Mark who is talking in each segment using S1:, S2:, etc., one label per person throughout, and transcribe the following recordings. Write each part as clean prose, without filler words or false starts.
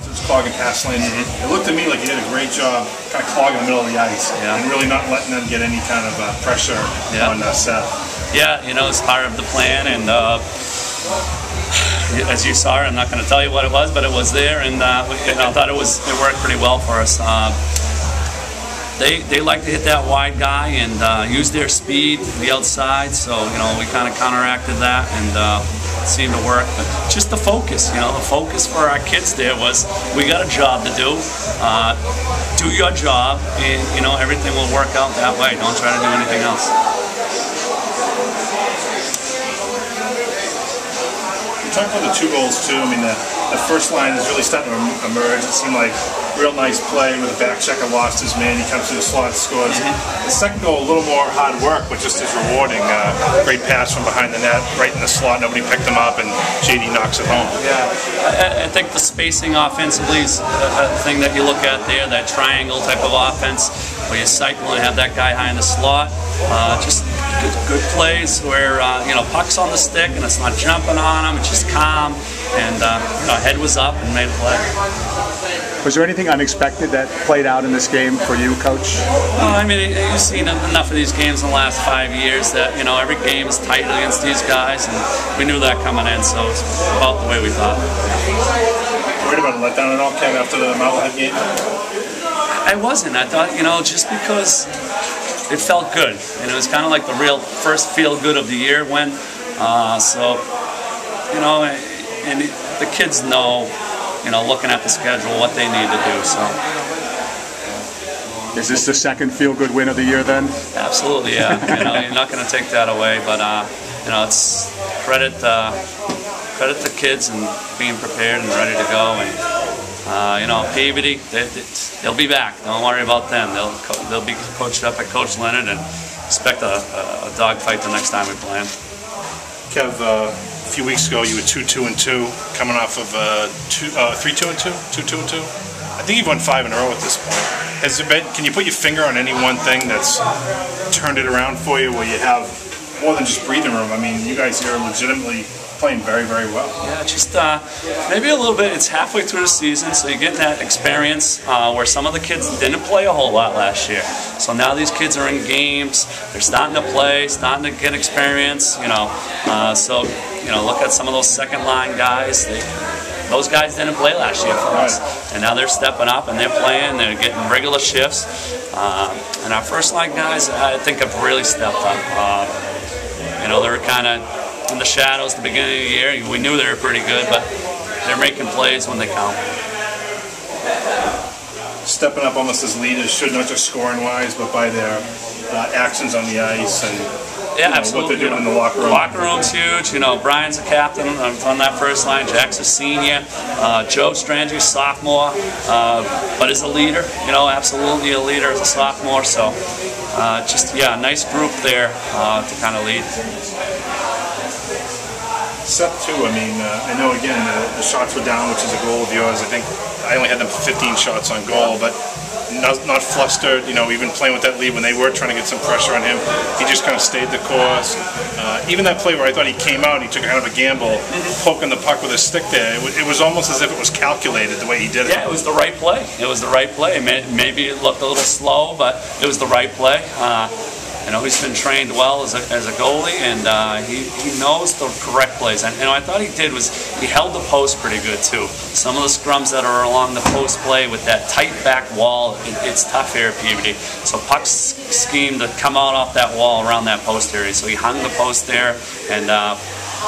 S1: Just clogging pass lanes. It looked to me like he did a great job kind of clogging the middle of the ice and really not letting them get any kind of pressure on Seth.
S2: Yeah, you know, it's part of the plan, and as you saw, I'm not going to tell you what it was, but it was there, and I thought it worked pretty well for us. They like to hit that wide guy and use their speed to the outside, so you know we kind of counteracted that and it seemed to work. But just the focus, you know, the focus for our kids there was we got a job to do. Do your job, and you know everything will work out that way. Don't try to do anything else.
S1: Talk about the 2 goals too. I mean, the first line is really starting to emerge. It seemed like real nice play with a back checker lost his man. He comes to the slot, scores. The second goal, a little more hard work, but just as rewarding. Great pass from behind the net, right in the slot. Nobody picked him up, and JD knocks it home.
S2: Yeah, I think the spacing offensively is a thing that you look at there. That triangle type of offense where you cycle and have that guy high in the slot. Just good plays where you know puck's on the stick and it's not jumping on him. It's just calm, and you know, head was up and made a play.
S3: Was there anything unexpected that played out in this game for you, Coach?
S2: I mean, you've seen enough of these games in the last 5 years that you know every game is tight against these guys, and we knew that coming in, so it's about the way we thought.
S1: Worried about a letdown at all, Ken, after the Marblehead game?
S2: I wasn't. I thought, you know, just because it felt good, and it was kind of like the real first feel good of the year when, so, you know, and the kids know, you know, looking at the schedule, what they need to do. So,
S3: is this the second feel good win of the year then?
S2: Absolutely, yeah. You know, you're not going to take that away, but you know, it's credit the kids and being prepared and ready to go. And you know, Peabody, they'll be back. Don't worry about them. They'll be coached up by Coach Leonard, and expect a dogfight the next time we play them.
S1: Kev, a few weeks ago you were 2-2-2, coming off of 3-2-2, 2-2-2. I think you've won 5 in a row at this point. Has there been? Can you put your finger on any one thing that's turned it around for you, where you have more than just breathing room? I mean, you guys here are legitimately playing very, very well.
S2: Yeah, just maybe a little bit. It's halfway through the season, so you're getting that experience where some of the kids didn't play a whole lot last year. So now these kids are in games. They're starting to play, starting to get experience. You know, so you know, look at some of those second line guys. Those guys didn't play last year for us, and now they're stepping up and they're playing. They're getting regular shifts, and our first line guys, I think, have really stepped up. You know, they're kind of in the shadows at the beginning of the year. We knew they were pretty good, but they're making plays when they count.
S1: Stepping up almost as leaders, should not just scoring wise, but by their actions on the ice and
S2: absolutely.
S1: What they're doing in the locker room.
S2: The locker room's huge. You know, Brian's a captain on that first line. Jack's a senior. Joe Strangey's sophomore, but is a leader. You know, absolutely a leader as a sophomore. So, just a nice group there to kind of lead.
S1: Seth too, I mean, I know again the shots were down, which is a goal of yours. I think I only had them 15 shots on goal, but not flustered, you know, even playing with that lead when they were trying to get some pressure on him. He just kind of stayed the course. Even that play where I thought he came out and he took kind of a gamble, poking the puck with his stick there, it was almost as if it was calculated the way he did it.
S2: Yeah, it was the right play. It was the right play. Maybe it looked a little slow, but it was the right play. You know, he's been trained well as a goalie, and he knows the correct plays. And you know, I thought he did was he held the post pretty good too. Some of the scrums that are along the post play with that tight back wall, it's tough here at Peabody. So pucks scheme to come out off that wall around that post area. So he hung the post there, and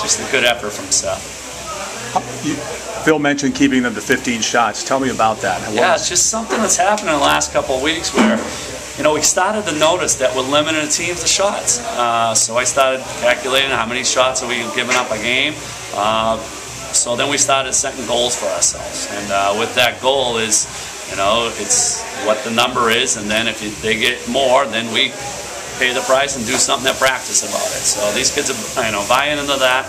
S2: just a good effort from Seth.
S3: Phil mentioned keeping them to 15 shots. Tell me about that.
S2: Yeah, it's just something that's happened in the last couple of weeks where, you know, we started to notice that we're limiting teams to shots. So I started calculating how many shots are we giving up a game. So then we started setting goals for ourselves. And with that goal is, you know, it's what the number is, and then if they get more, then we pay the price and do something at practice about it. So these kids are, you know, buying into that.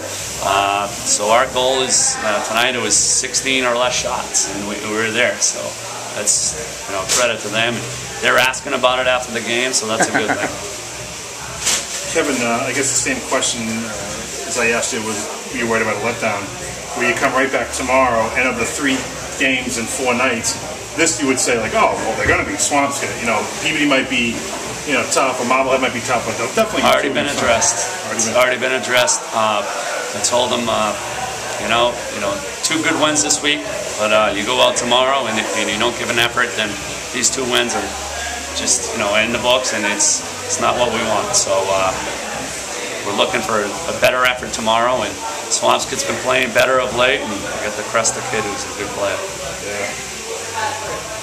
S2: So our goal is tonight it was 16 or less shots, and we were there. So that's, you know, credit to them. They're asking about it after the game, so that's a good thing.
S1: Kevin, I guess the same question as I asked you was, were you worried about a letdown? Where you come right back tomorrow, and of the three games in 4 nights. This you would say like, oh, well, they're going to be Swampscott. You know, Peabody might be, you know, tough, or Marblehead might be tough, but they'll definitely.
S2: Already been addressed. It's already been addressed. I told them, you know, 2 good wins this week, but you go out tomorrow and you don't give an effort, then these 2 wins are just, you know, in the books, and it's not what we want. So we're looking for a better effort tomorrow, and Swampscott's been playing better of late, and we got the Cresta kid who's a good player.
S1: Yeah.